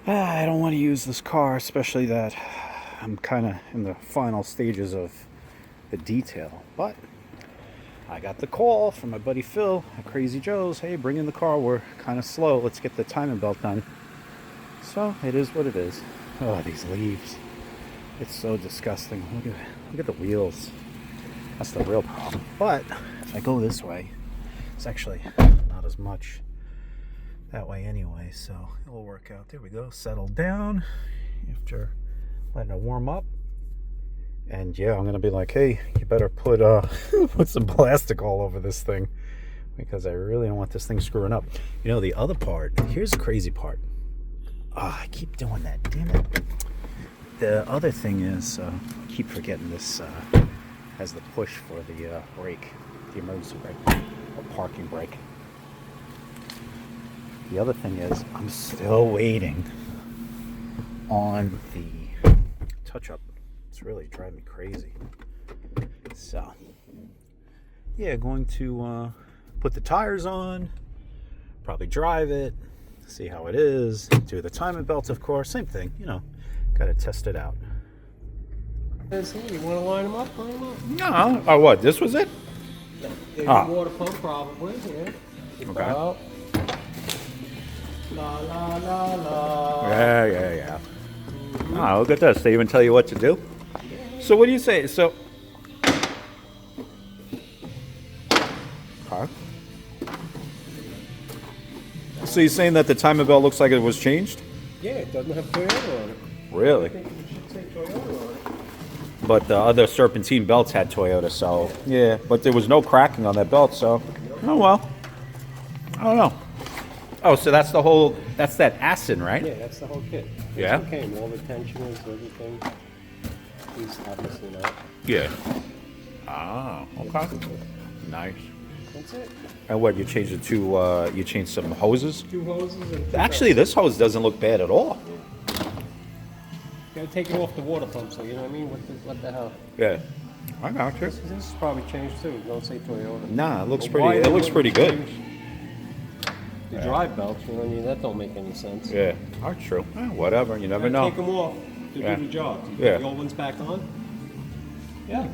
I don't want to use this car, especially that I'm kind of in the final stages of the detail. But I got the call from my buddy Phil at Crazy Joe's. Hey, bring in the car. We're kind of slow. Let's get the timing belt done. So it is what it is. Oh, these leaves. It's so disgusting. Look at the wheels. That's the real problem. But if I go this way, it's actually not as much that way anyway, so it'll work out. There we go. Settle down after letting it warm up. And yeah, I'm gonna be like, hey, you better put put some plastic all over this thing, because I really don't want this thing screwing up. You know, the other part, here's the crazy part. I keep doing that, damn it. The other thing is, I keep forgetting this has the push for the brake, the emergency brake, or parking brake. The other thing is, I'm still waiting on the touch-up. It's really driving me crazy. So, yeah, going to put the tires on, probably drive it, see how it is, do the timing belts, of course, same thing, you know, got to test it out. You want to line them up? Line them up? No, oh, what, this was it? Yeah, water pump probably, yeah. Okay. Out. La la la la. Yeah. Oh, look at this. They even tell you what to do. So what do you say? So, huh? So you're saying that the timing belt looks like it was changed? Yeah, it doesn't have Toyota on it. Really? I think it should say Toyota on it. But the other serpentine belts had Toyota, so yeah. But there was no cracking on that belt, so oh well. I don't know. Oh, so that's the whole. That's that AISIN, right? Yeah, that's the whole kit. Yeah? It came, all the tensioners, everything. These obviously not. Yeah. Ah, okay. Nice. That's it. And what, you changed it to? You changed some hoses? 2 hoses and 2 Actually, this hose doesn't look bad at all. Gotta take it off the water pump, so you know what I mean? What the hell? Yeah. I got you. This is probably changed too. Don't say Toyota. Nah, it looks But why pretty. It they looks pretty wouldn't good. change The drive belts, you know what I mean? That don't make any sense. Yeah, that's true. Whatever. You never know. Take them off to Yeah. do the job. You Yeah. put the old ones back on. Yeah.